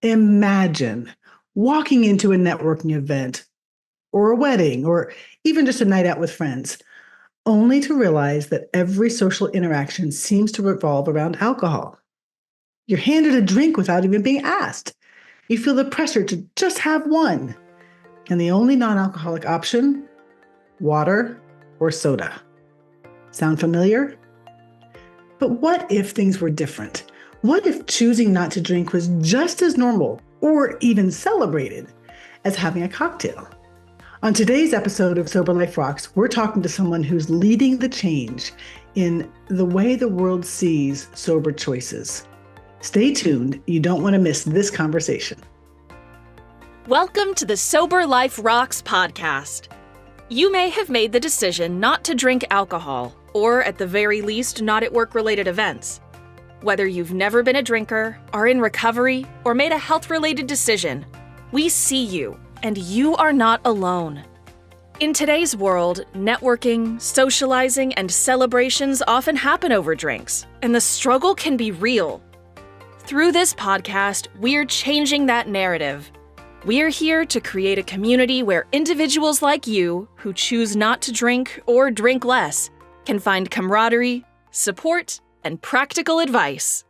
Imagine walking into a networking event or a wedding or even just a night out with friends, only to realize that every social interaction seems to revolve around alcohol. You're handed a drink without even being asked. You feel the pressure to just have one. And the only non alcoholic option? Water or soda. Sound familiar? But what if things were different? What if choosing not to drink was just as normal or even celebrated as having a cocktail? On today's episode of Sober Life Rocks, we're talking to someone who's leading the change in the way the world sees sober choices. Stay tuned. You don't want to miss this conversation. Welcome to the Sober Life Rocks podcast. You may have made the decision not to drink alcohol, or at the very least, not at work-related events. Whether you've never been a drinker, are in recovery, or made a health-related decision, we see you, and you are not alone. In today's world, networking, socializing, and celebrations often happen over drinks, and the struggle can be real. Through this podcast, we're changing that narrative. We're here to create a community where individuals like you, who choose not to drink or drink less, can find camaraderie, support, and practical advice.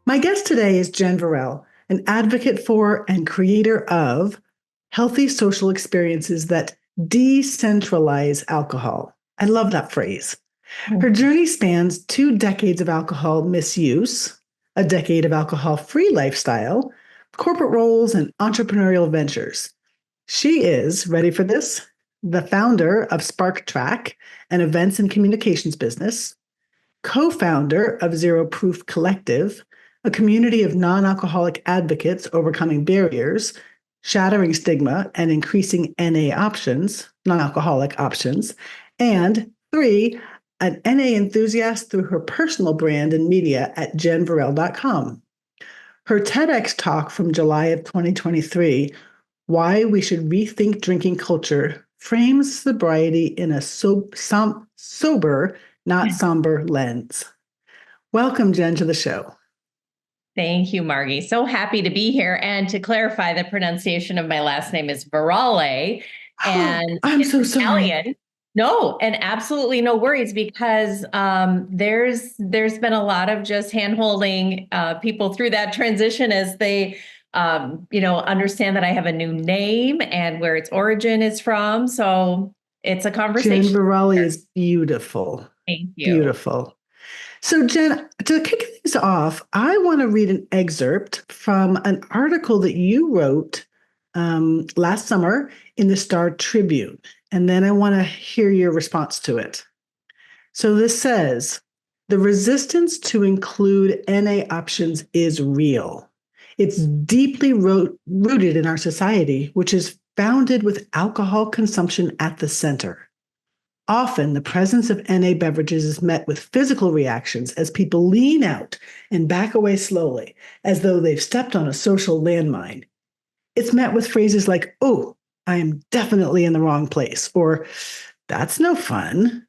My guest today is Jen Veralle, an advocate for and creator of healthy social experiences that decentralize alcohol. I love that phrase. Her journey spans 2 decades of alcohol misuse, a decade of alcohol-free lifestyle, corporate roles, and entrepreneurial ventures. She is, ready for this, the founder of Spark Track, an events and communications business, co-founder of Zero Proof Collective, a community of non-alcoholic advocates overcoming barriers, shattering stigma, and increasing NA options, non-alcoholic options, and 3, an NA enthusiast through her personal brand and media at jenveralle.com. Her TEDx talk from July of 2023, Why We Should Rethink Drinking Culture, frames sobriety in a sober, not somber lens. Welcome, Jen, to the show. Thank you, Margie. So happy to be here. And to clarify, the pronunciation of my last name is Veralle, and I'm it's so sorry. Italian. No, and absolutely no worries, because there's been a lot of just hand-holding people through that transition as they understand that I have a new name and where its origin is from. So it's a conversation. Jen Veralle is beautiful. Thank you. Beautiful. So, Jen, to kick things off, I want to read an excerpt from an article that you wrote last summer in the Star Tribune, and then I want to hear your response to it. So this says, the resistance to include NA options is real. It's deeply rooted in our society, which is founded with alcohol consumption at the center. Often, the presence of NA beverages is met with physical reactions as people lean out and back away slowly, as though they've stepped on a social landmine. It's met with phrases like, oh, I am definitely in the wrong place, or that's no fun.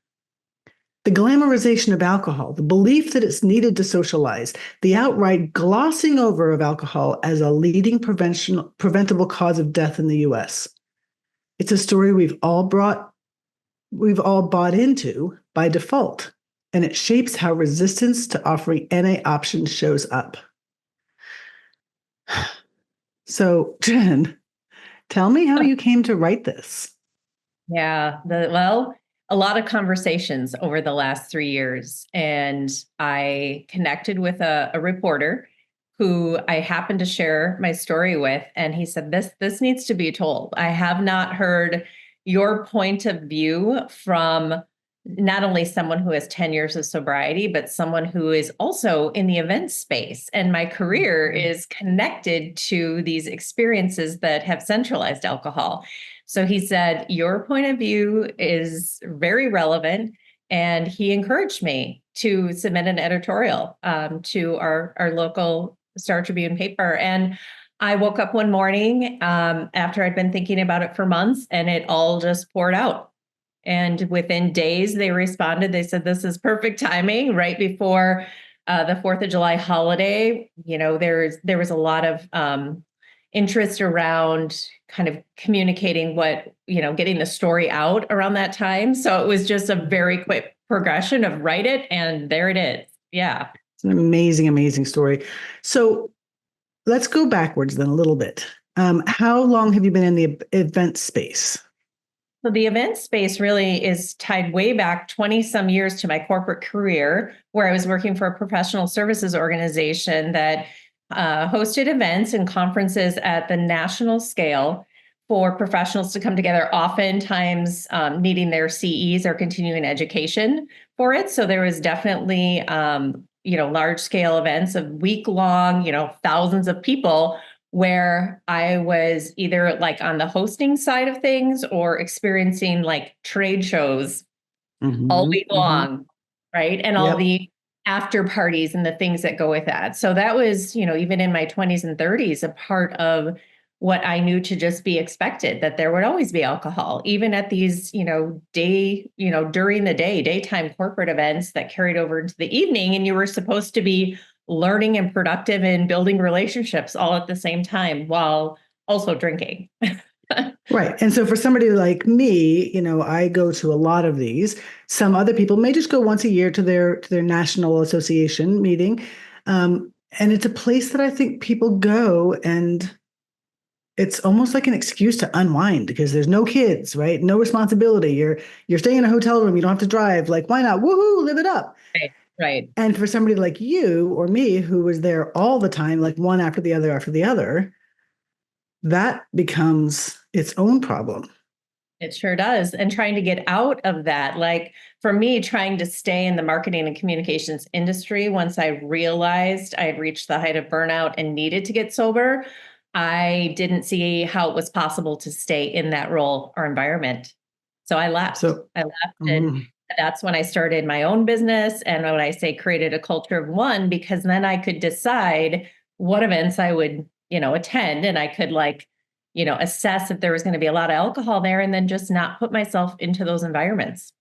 The glamorization of alcohol, the belief that it's needed to socialize, the outright glossing over of alcohol as a leading preventable cause of death in the US. It's a story we've all bought into by default, and it shapes how resistance to offering NA options shows up. So, Jen, tell me how you came to write this. Yeah, a lot of conversations over the last 3 years. And I connected with a reporter who I happened to share my story with. And he said, this needs to be told. I have not heard your point of view from not only someone who has 10 years of sobriety, but someone who is also in the event space. And my career is connected to these experiences that have centralized alcohol. So he said, your point of view is very relevant. And he encouraged me to submit an editorial to our local Star Tribune paper. And I woke up one morning after I'd been thinking about it for months, and it all just poured out. And within days, they responded. They said, this is perfect timing right before the 4th of July holiday, there was a lot of interest around kind of communicating getting the story out around that time. So it was just a very quick progression of write it and there it is. Yeah. It's an amazing, amazing story. So let's go backwards then a little bit. How long have you been in the event space? So the event space really is tied way back 20 some years to my corporate career, where I was working for a professional services organization that hosted events and conferences at the national scale for professionals to come together, oftentimes needing their CEs or continuing education for it. So there was definitely, large scale events of week long, thousands of people, where I was either like on the hosting side of things or experiencing like trade shows all week long, right? And all the after parties and the things that go with that. So that was, even in my 20s and 30s, a part of what I knew to just be expected, that there would always be alcohol, even at these, during the day, daytime corporate events that carried over into the evening. And you were supposed to be learning and productive and building relationships all at the same time while also drinking. Right. And so for somebody like me, I go to a lot of these. Some other people may just go once a year to their national association meeting. And it's a place that I think people go, and it's almost like an excuse to unwind because there's no kids, right? No responsibility. You're staying in a hotel room. You don't have to drive. Like, why not? Woohoo, live it up. Right. And for somebody like you or me, who was there all the time, like one after the other, that becomes its own problem. It sure does. And trying to get out of that, like for me, trying to stay in the marketing and communications industry, once I realized I had reached the height of burnout and needed to get sober, I didn't see how it was possible to stay in that role or environment. So I left. And that's when I started my own business. And when I say created a culture of one, because then I could decide what events I would, attend, and I could assess if there was going to be a lot of alcohol there, and then just not put myself into those environments.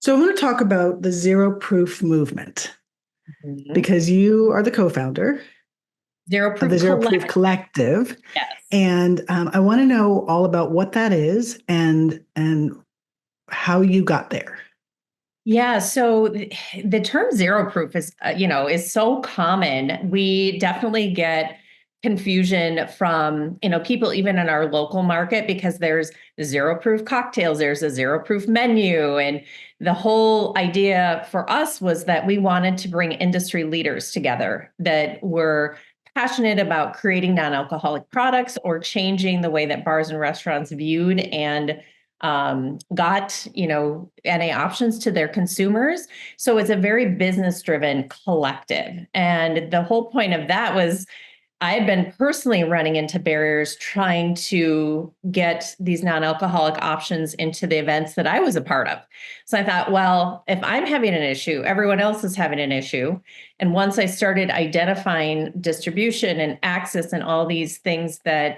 So I want to talk about the Zero Proof movement, because you are the co-founder of the Zero Proof Collective. Yes. And I want to know all about what that is and how you got there. Yeah. So the term zero proof is so common. We definitely get confusion from, people even in our local market, because there's zero proof cocktails, there's a zero proof menu. And the whole idea for us was that we wanted to bring industry leaders together that were passionate about creating non-alcoholic products or changing the way that bars and restaurants viewed and got, NA options to their consumers. So it's a very business-driven collective. And the whole point of that was I had been personally running into barriers trying to get these non-alcoholic options into the events that I was a part of. So I thought, well, if I'm having an issue, everyone else is having an issue. And once I started identifying distribution and access and all these things that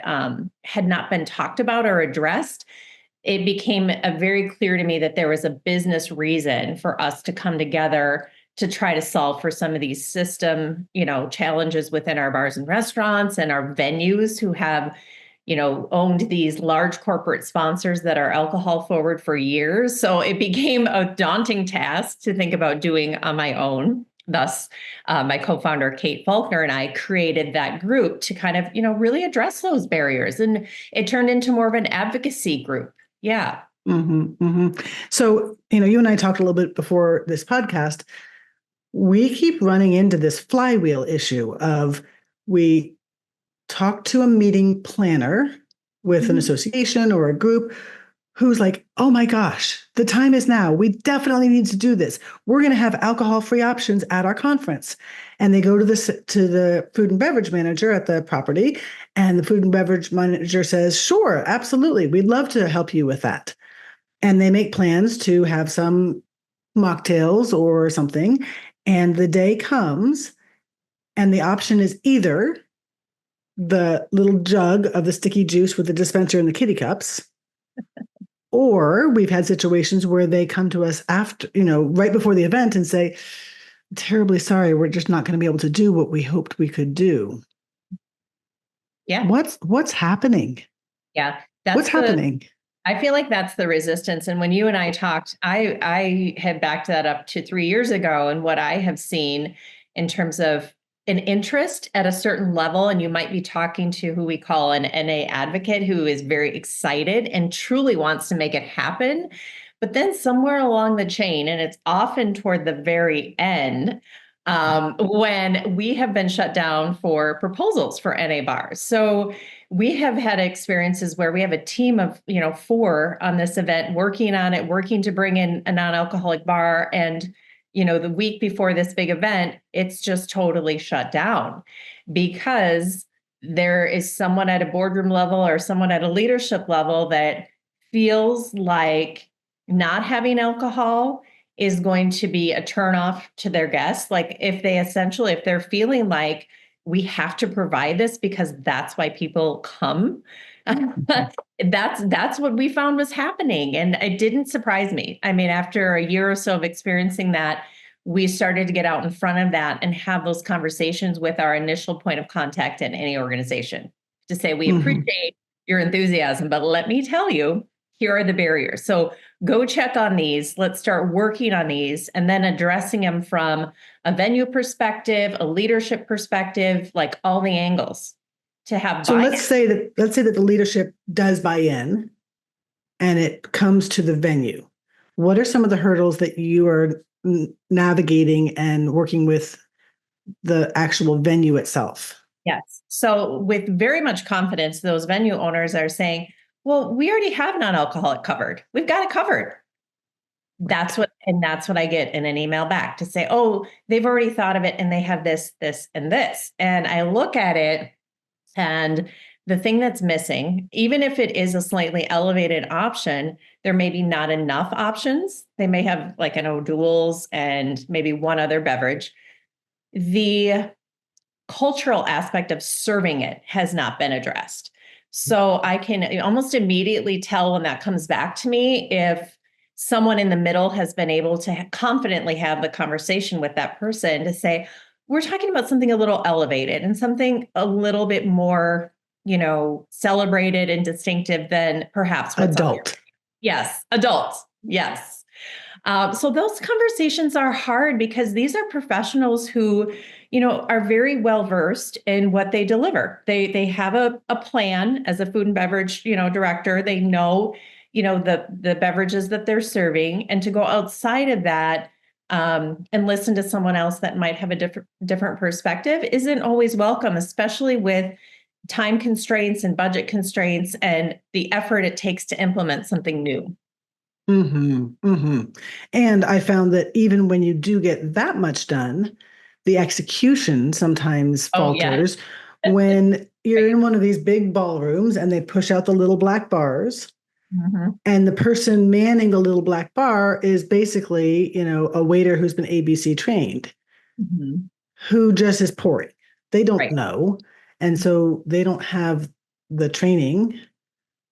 had not been talked about or addressed, it became very clear to me that there was a business reason for us to come together to try to solve for some of these system, challenges within our bars and restaurants and our venues who have, owned these large corporate sponsors that are alcohol forward for years. So it became a daunting task to think about doing on my own. Thus, my co-founder, Kate Faulkner, and I created that group to kind of, really address those barriers. And it turned into more of an advocacy group. Yeah. So, you and I talked a little bit before this podcast. We keep running into this flywheel issue of we talk to a meeting planner with an association or a group who's like, oh my gosh, the time is now. We definitely need to do this. We're going to have alcohol-free options at our conference. And they go to the food and beverage manager at the property, and the food and beverage manager says, sure, absolutely. We'd love to help you with that. And they make plans to have some mocktails or something. And the day comes, and the option is either the little jug of the sticky juice with the dispenser and the kitty cups, or we've had situations where they come to us after, right before the event and say, terribly sorry, we're just not going to be able to do what we hoped we could do. Yeah. What's happening? Yeah. What's happening? I feel like that's the resistance. And when you and I talked, I had backed that up to 3 years ago, and what I have seen in terms of an interest at a certain level, and you might be talking to who we call an NA advocate who is very excited and truly wants to make it happen. But then somewhere along the chain, and it's often toward the very end, when we have been shut down for proposals for NA bars. So we have had experiences where we have a team of 4 on this event working on it, working to bring in a non-alcoholic bar, and the week before this big event, it's just totally shut down because there is someone at a boardroom level or someone at a leadership level that feels like not having alcohol is going to be a turnoff to their guests. Like if they're feeling like we have to provide this because that's why people come. That's what we found was happening. And it didn't surprise me. I mean, after a year or so of experiencing that, we started to get out in front of that and have those conversations with our initial point of contact in any organization to say, we appreciate your enthusiasm, but let me tell you, here are the barriers. So go check on these. Let's start working on these and then addressing them from a venue perspective, a leadership perspective, like all the angles to have. So let's say that the leadership does buy in and it comes to the venue. What are some of the hurdles that you are navigating and working with the actual venue itself? Yes. So with very much confidence, those venue owners are saying, well, we already have non-alcoholic covered. We've got it covered. That's what I get in an email back to say, oh, they've already thought of it and they have this, this, and this. And I look at it, and the thing that's missing, even if it is a slightly elevated option, there may be not enough options. They may have like an O'Doul's and maybe one other beverage. The cultural aspect of serving it has not been addressed. So I can almost immediately tell when that comes back to me if someone in the middle has been able to confidently have the conversation with that person to say, we're talking about something a little elevated and something a little bit more, celebrated and distinctive than perhaps what's adult. Yes, adult. Yes. So those conversations are hard because these are professionals who, are very well versed in what they deliver. They have a plan as a food and beverage, director. They know, the beverages that they're serving, and to go outside of that and listen to someone else that might have a different perspective isn't always welcome, especially with time constraints and budget constraints and the effort it takes to implement something new. And I found that even when you do get that much done, the execution sometimes falters when you're in one of these big ballrooms and they push out the little black bars. And the person manning the little black bar is basically, a waiter who's been ABC trained, who just is pouring. They don't know. And so they don't have the training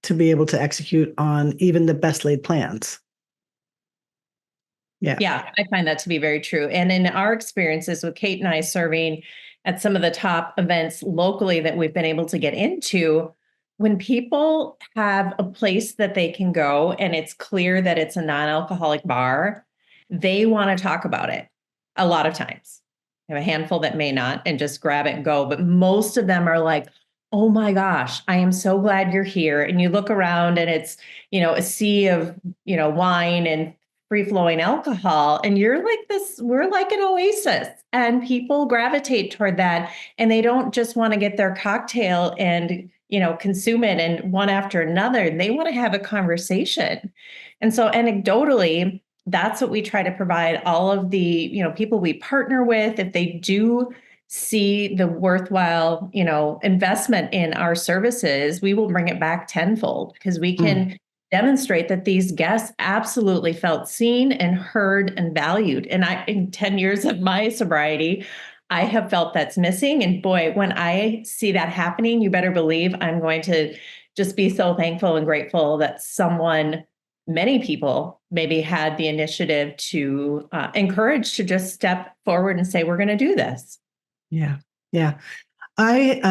to be able to execute on even the best laid plans. Yeah, I find that to be very true. And in our experiences with Kate and I serving at some of the top events locally that we've been able to get into, when people have a place that they can go and it's clear that it's a non-alcoholic bar, they want to talk about it a lot of times. I have a handful that may not and just grab it and go, but most of them are like, oh my gosh, I am so glad you're here. And you look around and it's, a sea of, wine and free-flowing alcohol. And you're like this, we're like an oasis, and people gravitate toward that. And they don't just want to get their cocktail and, consume it and one after another. They want to have a conversation. And so anecdotally, that's what we try to provide all of the, people we partner with. If they do see the worthwhile, investment in our services, we will bring it back tenfold because we can demonstrate that these guests absolutely felt seen and heard and valued. And in 10 years of my sobriety, I have felt that's missing. And boy, when I see that happening, you better believe I'm going to just be so thankful and grateful that someone many people maybe had the initiative to encourage to just step forward and say, we're going to do this. Yeah. Yeah. I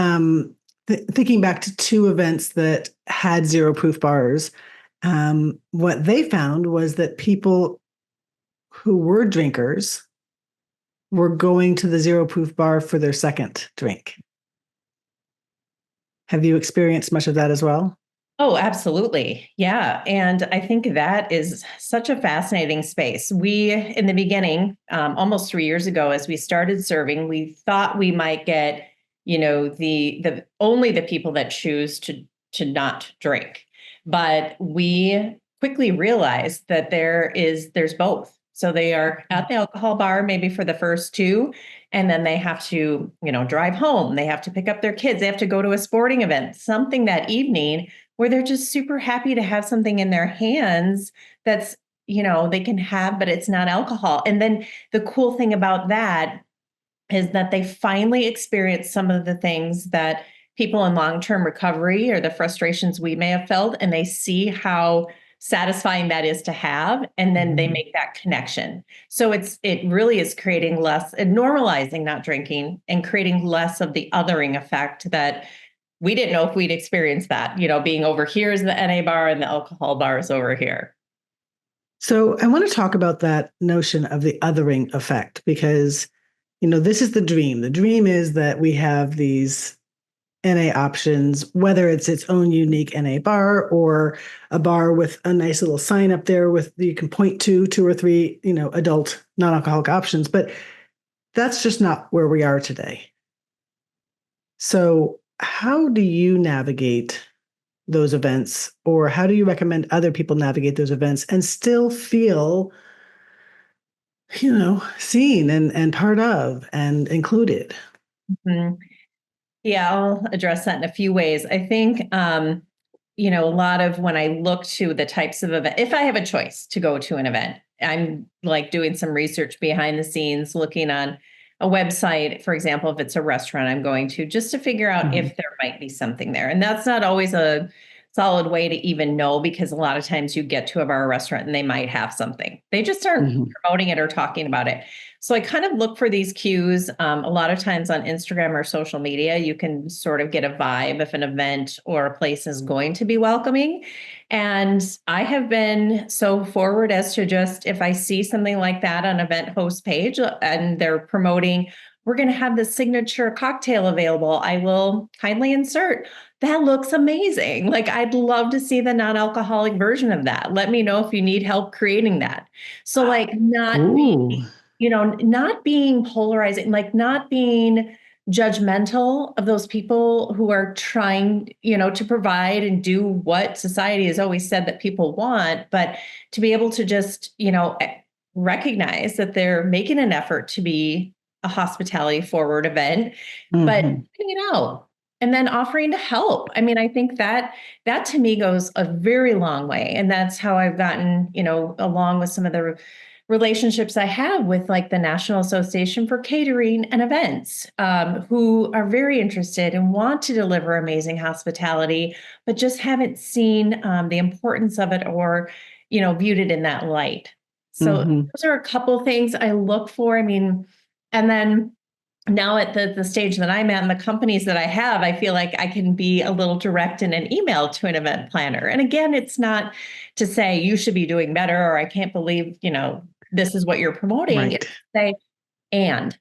thinking back to two events that had zero proof bars, what they found was that people who were drinkers were going to the zero proof bar for their second drink. Have you experienced much of that as well? Oh, absolutely. Yeah. And I think that is such a fascinating space. We, in the beginning, almost 3 years ago, as we started serving, we thought we might get, the only the people that choose to not drink. But we quickly realized that there's both. So they are at the alcohol bar maybe for the first two, and then they have to, drive home. They have to pick up their kids. They have to go to a sporting event, something that evening where they're just super happy to have something in their hands that's, they can have, but it's not alcohol. And then the cool thing about that is that they finally experience some of the things that people in long-term recovery or the frustrations we may have felt, and they see how satisfying that is to have, and then they make that connection. So it really is creating less and normalizing not drinking and creating less of the othering effect that we didn't know if we'd experience that, being over here is the NA bar and the alcohol bar is over here. So I want to talk about that notion of the othering effect because, this is the dream. The dream is that we have these NA options, whether it's its own unique NA bar or a bar with a nice little sign up there with you can point to two or three, adult non-alcoholic options. But that's just not where we are today. So how do you navigate those events, or how do you recommend other people navigate those events and still feel, seen and part of and included? Mm-hmm. Yeah, I'll address that in a few ways. I think, a lot of when I look to the types of event, if I have a choice to go to an event, I'm like doing some research behind the scenes, looking on a website, for example, if it's a restaurant I'm going to, just to figure out if there might be something there. And that's not always a solid way to even know, because a lot of times you get to a bar or restaurant and they might have something. They just aren't promoting it or talking about it. So I kind of look for these cues. A lot of times on Instagram or social media, you can sort of get a vibe if an event or a place is going to be welcoming. And I have been so forward as to just, if I see something like that on event host page and they're promoting, we're going to have the signature cocktail available, I will kindly insert, that looks amazing. Like, I'd love to see the non-alcoholic version of that. Let me know if you need help creating that. So like not being polarizing, like not being judgmental of those people who are trying, to provide and do what society has always said that people want, but to be able to just, recognize that they're making an effort to be a hospitality forward event, but putting it out and then offering to help. I mean, I think that to me goes a very long way. And that's how I've gotten, along with some of the relationships I have with like the National Association for Catering and Events, who are very interested and want to deliver amazing hospitality, but just haven't seen the importance of it or, viewed it in that light. So those are a couple things I look for. I mean, and then now at the stage that I'm at and the companies that I have, I feel like I can be a little direct in an email to an event planner. And again, it's not to say you should be doing better, or I can't believe, this is what you're promoting. Right. It's to say, and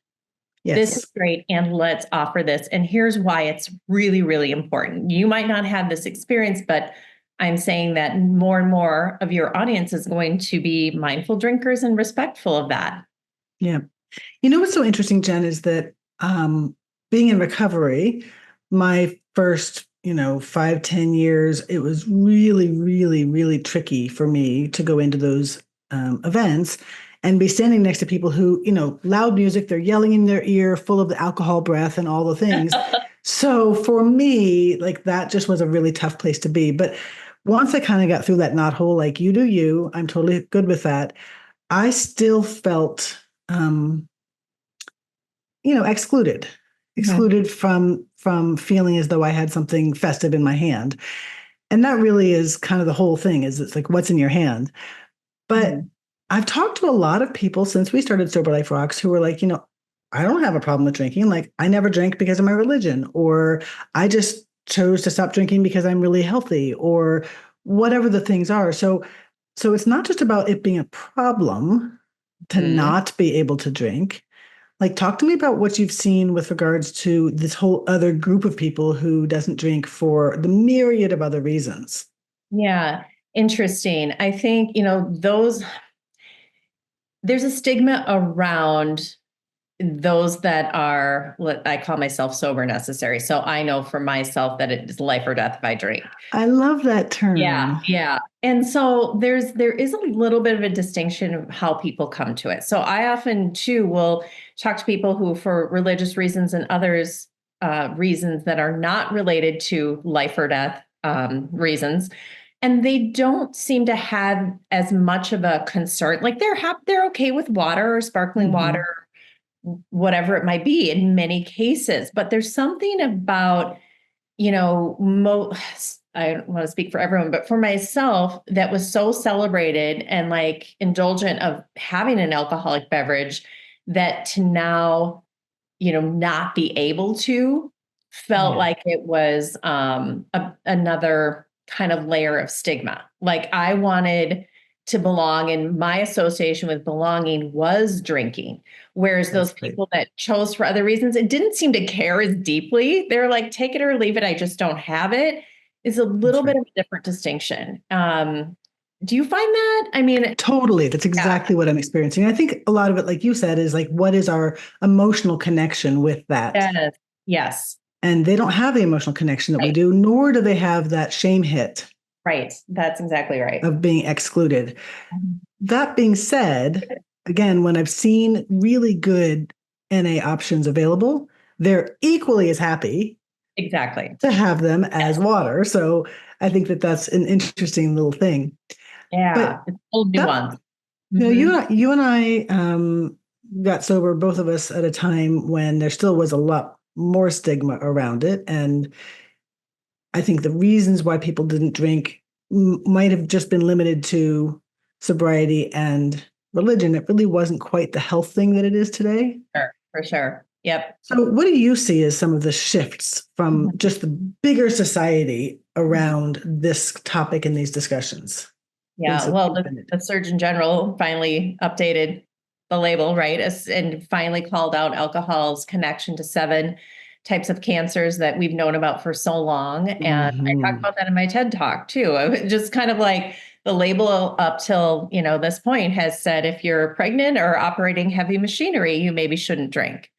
this is great, and let's offer this. And here's why it's really, really important. You might not have this experience, but I'm saying that more and more of your audience is going to be mindful drinkers and respectful of that. Yeah. What's so interesting, Jen, is that being in recovery, my first, 5-10 years, it was really, really, really tricky for me to go into those events and be standing next to people who, loud music, they're yelling in their ear, full of the alcohol breath and all the things. So for me, like that just was a really tough place to be. But once I kind of got through that knothole, like you do you, I'm totally good with that. I still felt excluded from feeling as though I had something festive in my hand. And that really is kind of the whole thing, is it's like what's in your hand. But I've talked to a lot of people since we started Sober Life Rocks who were like, I don't have a problem with drinking. Like, I never drank because of my religion, or I just chose to stop drinking because I'm really healthy, or whatever the things are. So it's not just about it being a problem to not be able to drink. Like, talk to me about what you've seen with regards to this whole other group of people who doesn't drink for the myriad of other reasons. Yeah, interesting. I think, there's a stigma around those that are what I call myself sober necessary. So I know for myself that it is life or death if I drink. I love that term. Yeah. And so there is a little bit of a distinction of how people come to it. So I often too will talk to people who, for religious reasons and others reasons that are not related to life or death reasons, and they don't seem to have as much of a concern. Like they're okay with water or sparkling water, whatever it might be in many cases. But there's something about, I don't want to speak for everyone, but for myself, that was so celebrated and like indulgent of having an alcoholic beverage, that to now, not be able to felt like it was another kind of layer of stigma. Like I wanted to belong, and my association with belonging was drinking. Whereas those people that chose for other reasons, it didn't seem to care as deeply. They're like, take it or leave it. I just don't have it. Is a little bit of a different distinction. Do you find that? I mean, totally. That's exactly what I'm experiencing. I think a lot of it, like you said, is like, what is our emotional connection with that? Yes. And they don't have the emotional connection that we do, nor do they have that shame hit. Right. That's exactly right. Of being excluded. That being said, again, when I've seen really good NA options available, they're equally as happy to have them as water. So I think that that's an interesting little thing. Yeah, but it's a little nuanced. You and I got sober, both of us, at a time when there still was a lot more stigma around it. And I think the reasons why people didn't drink might have just been limited to sobriety and religion. It really wasn't quite the health thing that it is today. For sure. Yep. So what do you see as some of the shifts from just the bigger society around this topic in these discussions? Yeah, well, the Surgeon General finally updated the label, right? And finally called out alcohol's connection to 7 types of cancers that we've known about for so long. And I talked about that in my TED Talk too. I was just kind of like, the label up till, this point has said, if you're pregnant or operating heavy machinery, you maybe shouldn't drink.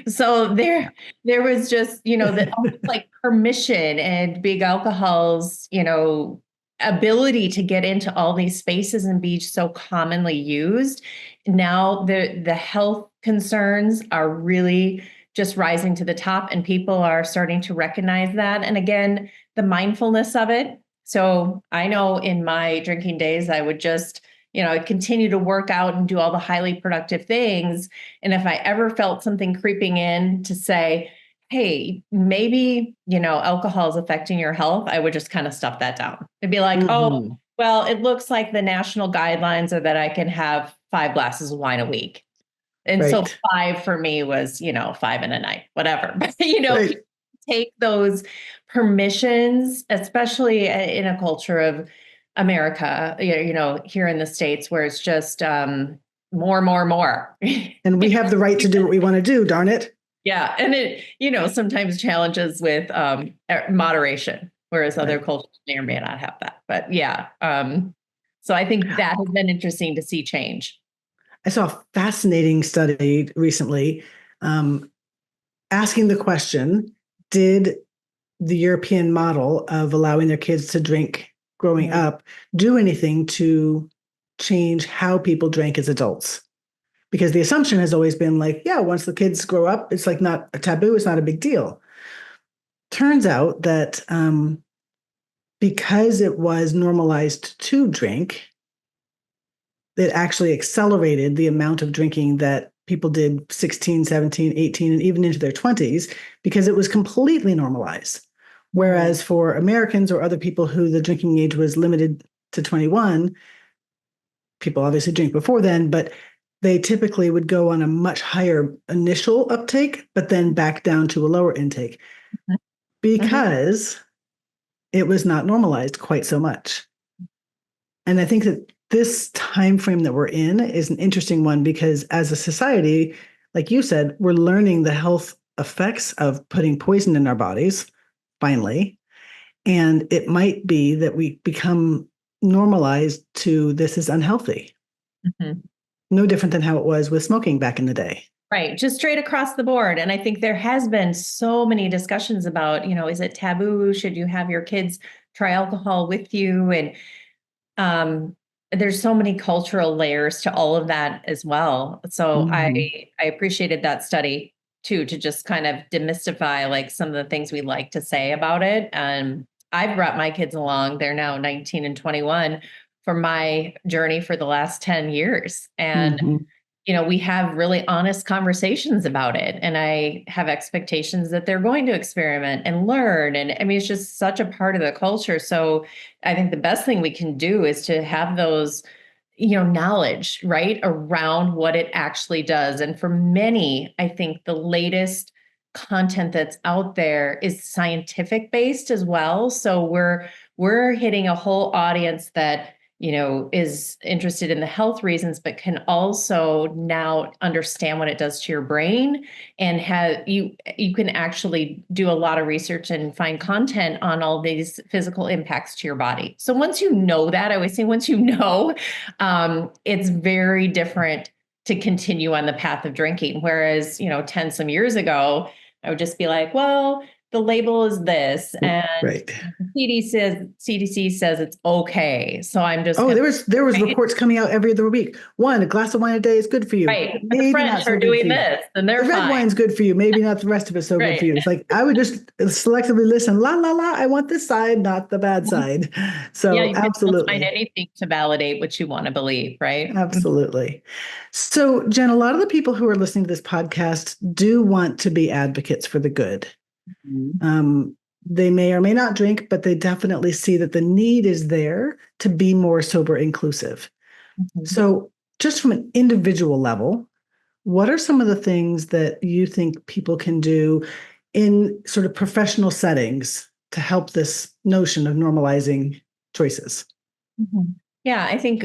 So there was just, that like permission and big alcohol's, ability to get into all these spaces and be so commonly used. Now the health concerns are really just rising to the top, and people are starting to recognize that. And again, the mindfulness of it. So I know in my drinking days, I would just, I'd continue to work out and do all the highly productive things. And if I ever felt something creeping in to say, hey, maybe, alcohol is affecting your health, I would just kind of stuff that down. It'd be like, oh, well, it looks like the national guidelines are that I can have 5 glasses of wine a week. And so 5 for me was, 5 in a night, whatever. But, take those permissions, especially in a culture of America, here in the States, where it's just more. And we have the right to do what we want to do, darn it. Yeah. And it, sometimes challenges with moderation, whereas other cultures may or may not have that. But yeah. So I think that has been interesting to see change. I saw a fascinating study recently asking the question, did the European model of allowing their kids to drink growing up do anything to change how people drank as adults? Because the assumption has always been like, yeah, once the kids grow up, it's like not a taboo, it's not a big deal. Turns out that because it was normalized to drink, it actually accelerated the amount of drinking that people did 16, 17, 18, and even into their 20s, because it was completely normalized. Whereas for Americans or other people who the drinking age was limited to 21, people obviously drink before then, but they typically would go on a much higher initial uptake, but then back down to a lower intake because it was not normalized quite so much. And I think that this time frame that we're in is an interesting one because as a society, like you said, we're learning the health effects of putting poison in our bodies, finally. And it might be that we become normalized to this is unhealthy. No different than how it was with smoking back in the day. Right. Just straight across the board. And I think there has been so many discussions about, is it taboo? Should you have your kids try alcohol with you? And there's so many cultural layers to all of that as well. So I appreciated that study too, to just kind of demystify like some of the things we like to say about it. And I've brought my kids along. They're now 19 and 21 for my journey for the last 10 years. And we have really honest conversations about it. And I have expectations that they're going to experiment and learn. And I mean, it's just such a part of the culture. So I think the best thing we can do is to have those, knowledge, right, around what it actually does. And for many, I think the latest content that's out there is scientific based as well. So we're hitting a whole audience that is interested in the health reasons, but can also now understand what it does to your brain and you can actually do a lot of research and find content on all these physical impacts to your body. So once you know that, I always say once it's very different to continue on the path of drinking. Whereas, 10 some years ago, I would just be like, well, the label is this, and CDC says it's okay. So I'm just there was reports coming out every other week. A glass of wine a day is good for you. Right, but the French are doing this, and they're the red wine's good for you. Maybe not the rest of it's so good for you. It's like I would just selectively listen. La la la. I want this side, not the bad side. So you absolutely, can find anything to validate what you want to believe, right? Absolutely. So Jen, a lot of the people who are listening to this podcast do want to be advocates for the good. They may or may not drink, but they definitely see that the need is there to be more sober inclusive. So just from an individual level, what are some of the things that you think people can do in sort of professional settings to help this notion of normalizing choices? Yeah, I think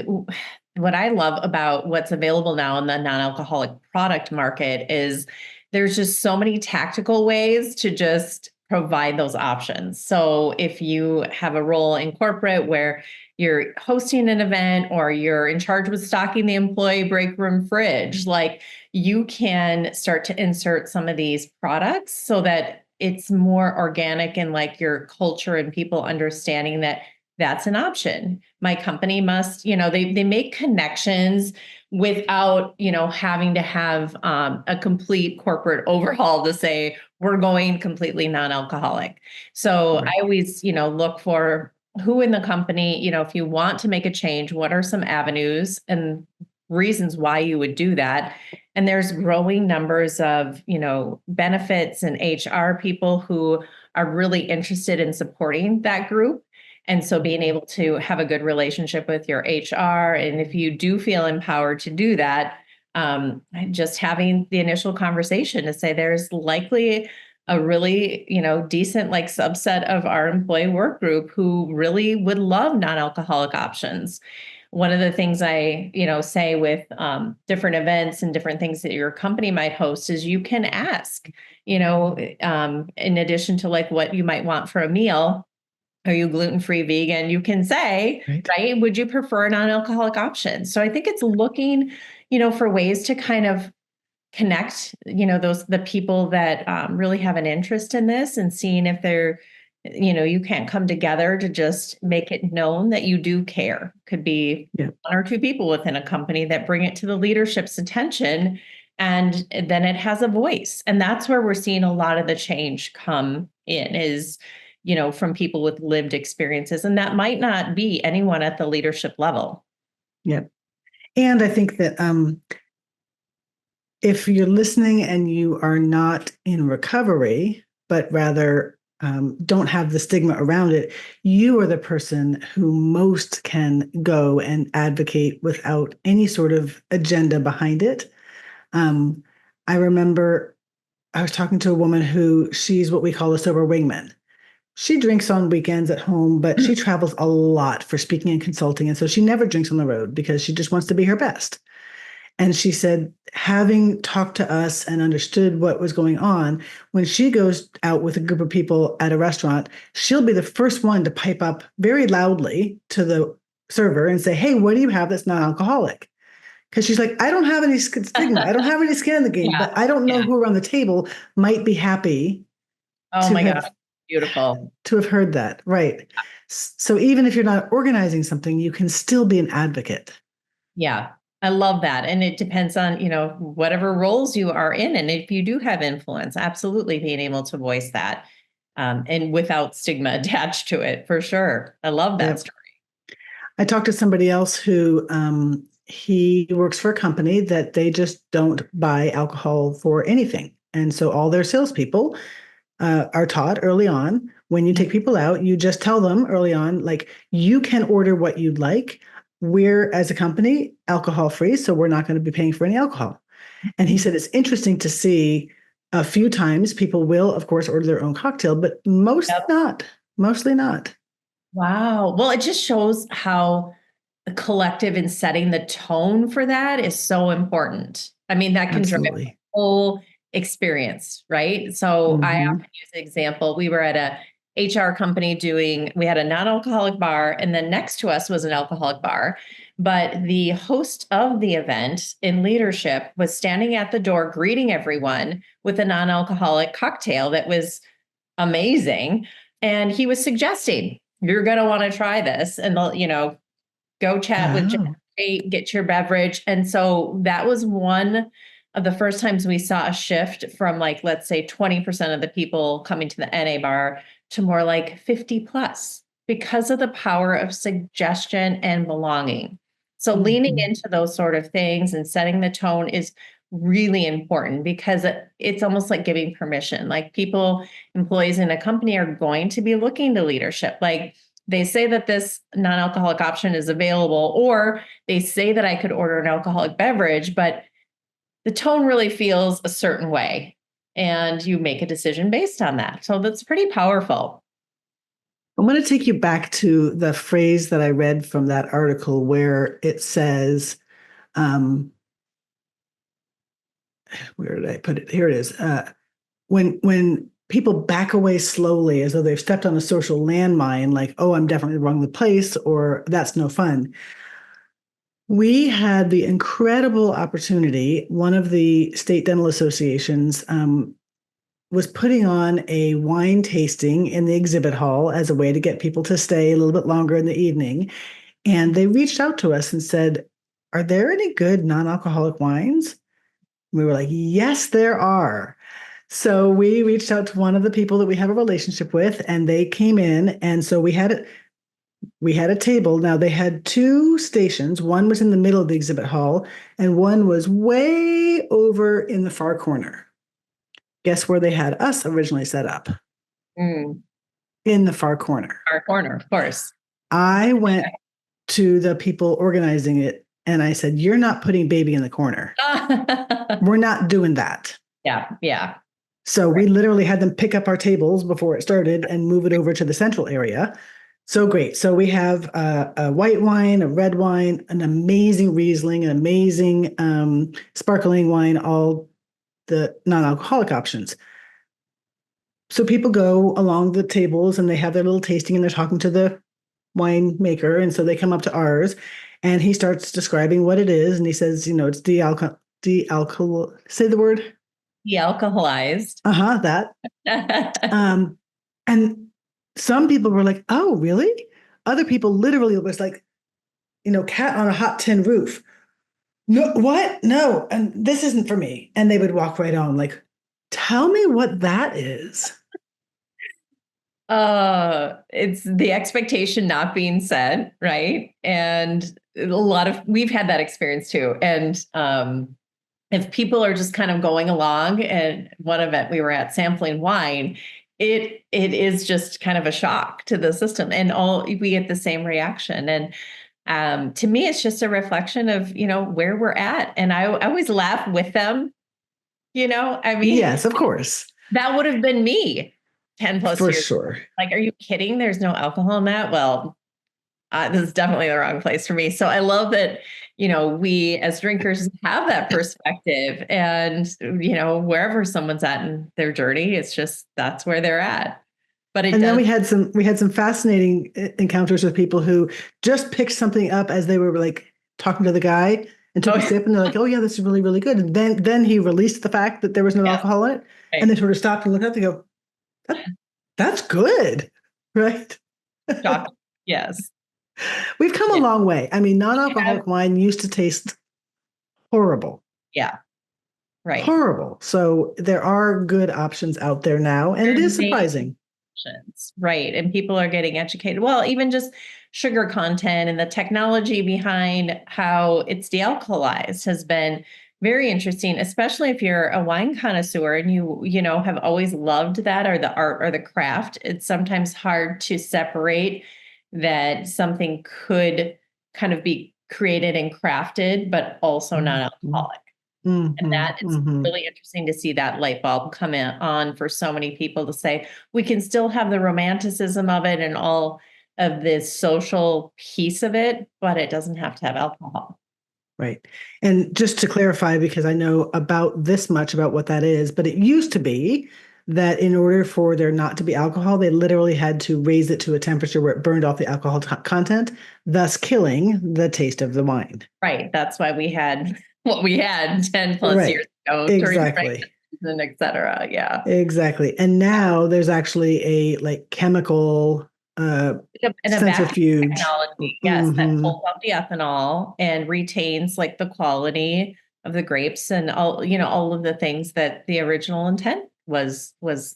what I love about what's available now in the non-alcoholic product market is there's just so many tactical ways to just provide those options. So if you have a role in corporate where you're hosting an event or you're in charge with stocking the employee break room fridge, like you can start to insert some of these products so that it's more organic and like your culture and people understanding that that's an option. My company must, they make connections without, having to have a complete corporate overhaul to say we're going completely non-alcoholic. So I always, look for who in the company, if you want to make a change, what are some avenues and reasons why you would do that? And there's growing numbers of, benefits and HR people who are really interested in supporting that group. And so being able to have a good relationship with your HR, and if you do feel empowered to do that, just having the initial conversation to say there's likely a really, decent like subset of our employee work group who really would love non-alcoholic options. One of the things I, say with different events and different things that your company might host is you can ask, in addition to like what you might want for a meal. Are you gluten-free, vegan? You can say, right? Would you prefer a non-alcoholic option? So I think it's looking, for ways to kind of connect, the people that really have an interest in this and seeing if they're, you can't come together to just make it known that you do care. Could be one or two people within a company that bring it to the leadership's attention, and then it has a voice. And that's where we're seeing a lot of the change come in is, from people with lived experiences. And that might not be anyone at the leadership level. Yep. And I think that if you're listening and you are not in recovery, but rather don't have the stigma around it, you are the person who most can go and advocate without any sort of agenda behind it. Um, I remember I was talking to a woman who she's what we call a sober wingman. She drinks on weekends at home, but she travels a lot for speaking and consulting. And so she never drinks on the road because she just wants to be her best. And she said, having talked to us and understood what was going on, when she goes out with a group of people at a restaurant, she'll be the first one to pipe up very loudly to the server and say, "Hey, what do you have that's non alcoholic?" Because she's like, I don't have any stigma. I don't have any skin in the game, Yeah. but I don't know who around the table might be happy Oh to my have God. Beautiful. to have heard that. Right. So even if you're not organizing something, you can still be an advocate. Yeah. I love that. And it depends on, whatever roles you are in. And if you do have influence, absolutely being able to voice that and without stigma attached to it, for sure. I love that Yep. story. I talked to somebody else who he works for a company that they just don't buy alcohol for anything. And so all their salespeople are taught early on, when you take people out, you just tell them early on, like, you can order what you'd like. We're, as a company, alcohol free, so we're not going to be paying for any alcohol. And he said it's interesting to see a few times people will, of course, order their own cocktail, but mostly Yep. not. Mostly not. Wow. Well, it just shows how the collective and setting the tone for that is so important. I mean, that can drive the Absolutely. whole experience, right? So I Mm-hmm. often use the example. We were at a HR company we had a non-alcoholic bar, and then next to us was an alcoholic bar. But the host of the event in leadership was standing at the door greeting everyone with a non-alcoholic cocktail that was amazing. And he was suggesting, you're going to want to try this. And go chat with Oh. Jen, get your beverage. And so that was one of the first times we saw a shift from, like, let's say 20% of the people coming to the NA bar to more like 50 plus, because of the power of suggestion and belonging. So leaning Mm-hmm. into those sort of things and setting the tone is really important, because it's almost like giving permission. Like, employees in a company are going to be looking to leadership. Like, they say that this non-alcoholic option is available, or they say that I could order an alcoholic beverage, but the tone really feels a certain way. And you make a decision based on that. So that's pretty powerful. I'm going to take you back to the phrase that I read from that article where it says, where did I put it? Here it is. When people back away slowly as though they've stepped on a social landmine, like, oh, I'm definitely wrong the place, or that's no fun. We had the incredible opportunity. One of the state dental associations was putting on a wine tasting in the exhibit hall as a way to get people to stay a little bit longer in the evening. And they reached out to us and said, "Are there any good non-alcoholic wines?" We were like, "Yes, there are." So we reached out to one of the people that we have a relationship with, and they came in. And so we had a table. Now they had two stations. One was in the middle of the exhibit hall, and one was way over in the far corner. Guess where they had us originally set up? Mm, In the far corner. our corner, of course. I went to the people organizing it and I said, "You're not putting baby in the corner. We're not doing that." Yeah, yeah. So Right. we literally had them pick up our tables before it started and move it over to the central area. So great. So we have a white wine, a red wine, an amazing Riesling, an amazing sparkling wine, all the non-alcoholic options. So people go along the tables and they have their little tasting and they're talking to the winemaker. And so they come up to ours and he starts describing what it is. And he says, it's de-alcohol, say the word. De-alcoholized. That. And some people were like, "Oh, really?" Other people literally was like, cat on a hot tin roof. "No, what? No, and this isn't for me." And they would walk right on, like, "Tell me what that is." It's the expectation not being set, right? And we've had that experience too. And if people are just kind of going along, and one event we were at sampling wine, it is just kind of a shock to the system, and we get the same reaction. And to me, it's just a reflection of, where we're at. And I always laugh with them. I mean, Yes, of course. that would have been me 10 plus For years. sure. Like, are you kidding? There's no alcohol in that. Well, this is definitely the wrong place for me. So I love that, we as drinkers have that perspective, and, wherever someone's at in their journey, it's just, that's where they're at. But then we had some fascinating encounters with people who just picked something up as they were like talking to the guy and took a sip, and they're like, "Oh yeah, this is really, really good." And then he released the fact that there was no alcohol in it, right. And they sort of stopped and looked up and go, "That's good," right? Yes. We've come a long way. I mean, non-alcoholic wine used to taste horrible. Yeah. Right. Horrible. So there are good options out there now, and it is surprising. Right. And people are getting educated. Well, even just sugar content and the technology behind how it's de-alcoholized has been very interesting, especially if you're a wine connoisseur and you have always loved that, or the art or the craft. It's sometimes hard to separate that something could kind of be created and crafted, but also non-alcoholic. And that it's really interesting to see that light bulb come on for so many people to say, we can still have the romanticism of it and all of this social piece of it, but it doesn't have to have alcohol. Right. And just to clarify, because I know about this much about what that is, but it used to be that in order for there not to be alcohol, they literally had to raise it to a temperature where it burned off the alcohol content, thus killing the taste of the wine. Right. That's why we had what we had 10 plus years ago. Exactly. And et cetera. Yeah. Exactly. And now there's actually a chemical centrifuge technology, yes, that pulls out the ethanol and retains like the quality of the grapes and all of the things that the original intent was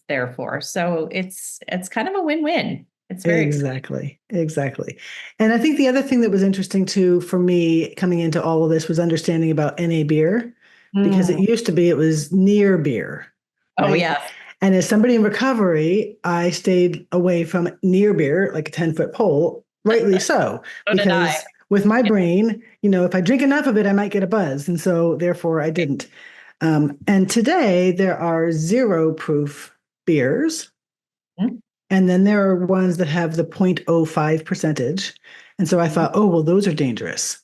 there for. So it's kind of a win-win. It's very exactly. And I think the other thing that was interesting too for me coming into all of this was understanding about NA beer, because it used to be it was near beer. Right? Oh yeah. And as somebody in recovery, I stayed away from near beer, like a 10-foot pole, rightly so, because with my brain, if I drink enough of it, I might get a buzz. And so therefore I didn't. And today there are 0 proof beers. And then there are ones that have the 0.05 percentage. And so I thought, oh, well, those are dangerous.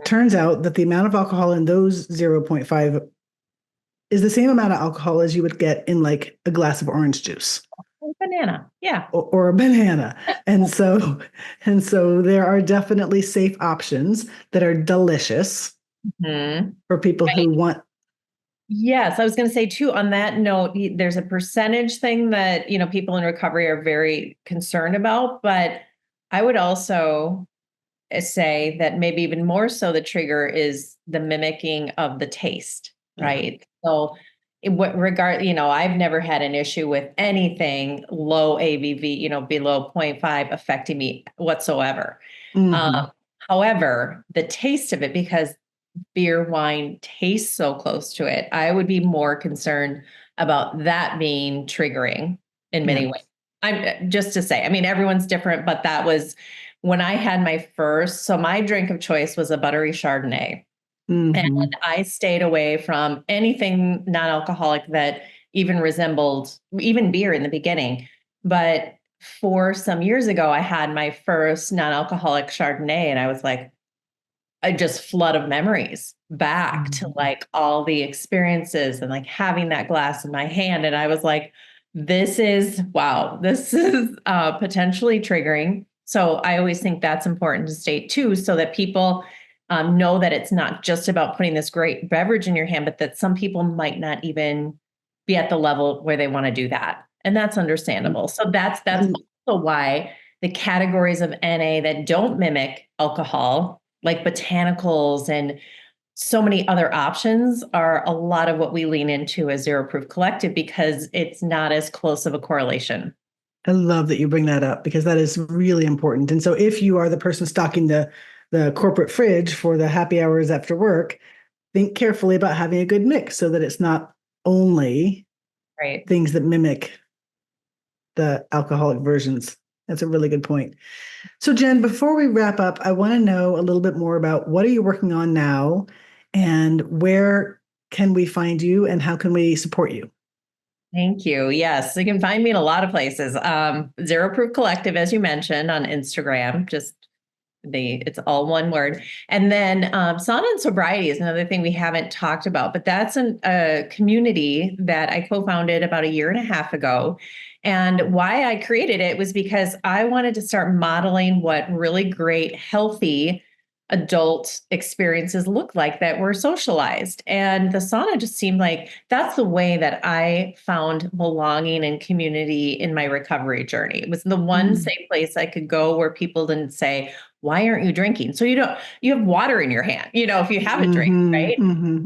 Turns out that the amount of alcohol in those 0.5 is the same amount of alcohol as you would get in like a glass of orange juice. Banana. Yeah. Or a banana. And so there are definitely safe options that are delicious for people who want. Yes, I was going to say too, on that note, there's a percentage thing that, people in recovery are very concerned about, but I would also say that maybe even more so the trigger is the mimicking of the taste, right? So in what regard, I've never had an issue with anything low ABV, below 0.5 affecting me whatsoever. However, the taste of it, because beer, wine tastes so close to it, I would be more concerned about that being triggering in many ways. I'm just to say, I mean, everyone's different, but that was when I had my first. So my drink of choice was a buttery Chardonnay. And I stayed away from anything non-alcoholic that even resembled even beer in the beginning. But for some years ago, I had my first non-alcoholic Chardonnay, and I was like, a just flood of memories back to like all the experiences and like having that glass in my hand. And I was like, this is potentially triggering. So I always think that's important to state too, so that people know that it's not just about putting this great beverage in your hand, but that some people might not even be at the level where they want to do that. And that's understandable. So that's also why the categories of NA that don't mimic alcohol, like botanicals and so many other options, are a lot of what we lean into as Zero Proof Collective, because it's not as close of a correlation. I love that you bring that up, because that is really important. And so if you are the person stocking the corporate fridge for the happy hours after work, think carefully about having a good mix so that it's not only things that mimic the alcoholic versions. That's a really good point. So, Jen, before we wrap up, I want to know a little bit more about what are you working on now and where can we find you and how can we support you? Thank you. Yes, you can find me in a lot of places. Zero Proof Collective, as you mentioned, on Instagram, it's all one word. And then sauna and sobriety is another thing we haven't talked about, but that's a community that I co-founded about a year and a half ago. And why I created it was because I wanted to start modeling what really great, healthy adult experiences look like that were socialized. And the sauna just seemed like that's the way that I found belonging and community in my recovery journey. It was the one safe place I could go where people didn't say, why aren't you drinking? So you have water in your hand, if you have a drink, right?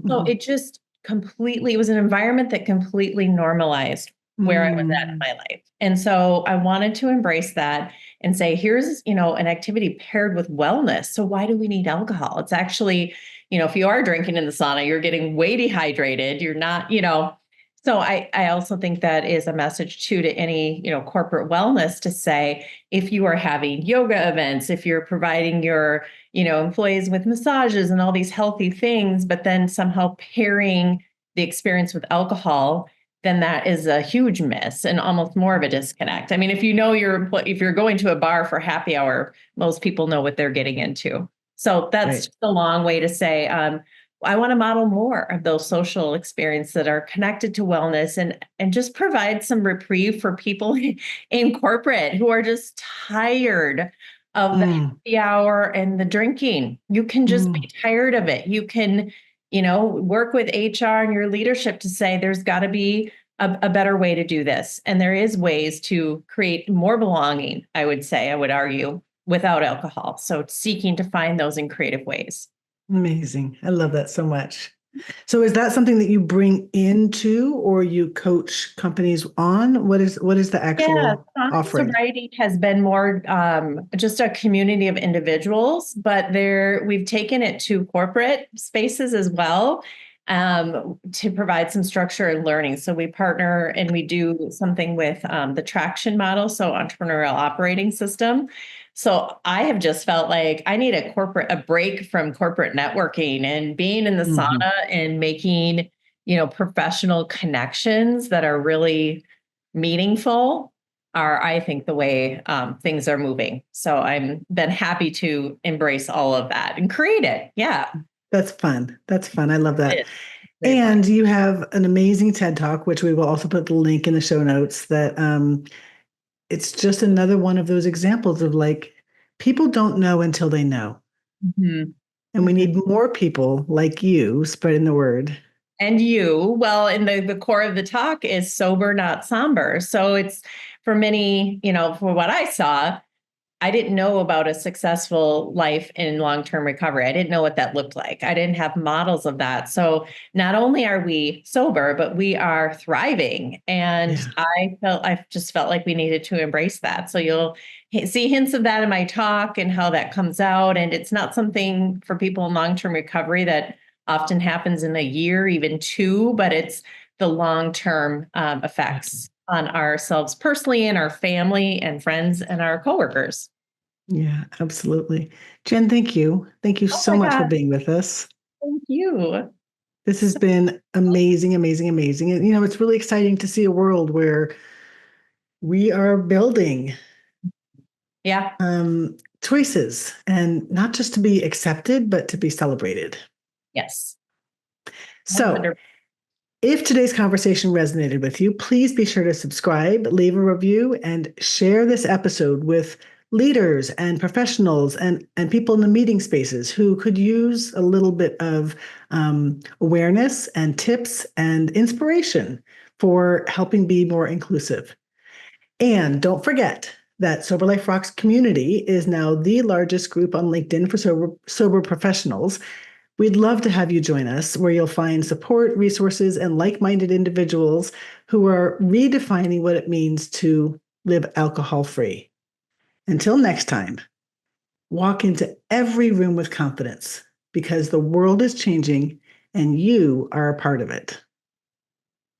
So it just it was an environment that completely normalized where I was at in my life. And so I wanted to embrace that and say, here's, an activity paired with wellness. So why do we need alcohol? It's actually, if you are drinking in the sauna, you're getting way dehydrated. You're not, so I also think that is a message too to any, corporate wellness to say, if you are having yoga events, if you're providing your, employees with massages and all these healthy things, but then somehow pairing the experience with alcohol, then that is a huge miss and almost more of a disconnect. I mean, if if you're going to a bar for happy hour, most people know what they're getting into. So that's just a long way to say, I want to model more of those social experiences that are connected to wellness and just provide some reprieve for people in corporate who are just tired of the happy hour and the drinking. You can just be tired of it. You can work with HR and your leadership to say there's got to be a better way to do this. And there is ways to create more belonging, I would argue, without alcohol. So seeking to find those in creative ways. Amazing. I love that so much. So is that something that you bring into or you coach companies on? What is the actual offering? Sobriety has been more just a community of individuals, but we've taken it to corporate spaces as well to provide some structure and learning. So we partner and we do something with the traction model, so entrepreneurial operating system. So I have just felt like I need a break from corporate networking and being in the sauna and making, professional connections that are really meaningful are, I think, the way things are moving. So I've been happy to embrace all of that and create it. Yeah. That's fun. I love that. And you have an amazing TED Talk, which we will also put the link in the show notes, that it's just another one of those examples of like, people don't know until they know. And we need more people like you spreading the word. And and the core of the talk is sober, not somber. So it's for many, for what I saw, I didn't know about a successful life in long-term recovery. I didn't know what that looked like. I didn't have models of that. So not only are we sober, but we are thriving. And I just felt like we needed to embrace that. So you'll see hints of that in my talk and how that comes out. And it's not something for people in long-term recovery that often happens in a year, even two, but it's the long-term effects on ourselves personally and our family and friends and our coworkers. Yeah, absolutely. Jen, thank you. Thank you so much for being with us. Thank you. This has been amazing, amazing, amazing. And, it's really exciting to see a world where we are building choices and not just to be accepted, but to be celebrated. Yes. So if today's conversation resonated with you, please be sure to subscribe, leave a review, and share this episode with leaders and professionals and people in the meeting spaces who could use a little bit of awareness and tips and inspiration for helping be more inclusive. And don't forget that Sober Life Rocks community is now the largest group on LinkedIn for sober professionals. We'd love to have you join us, where you'll find support, resources, and like-minded individuals who are redefining what it means to live alcohol-free. Until next time, walk into every room with confidence, because the world is changing and you are a part of it.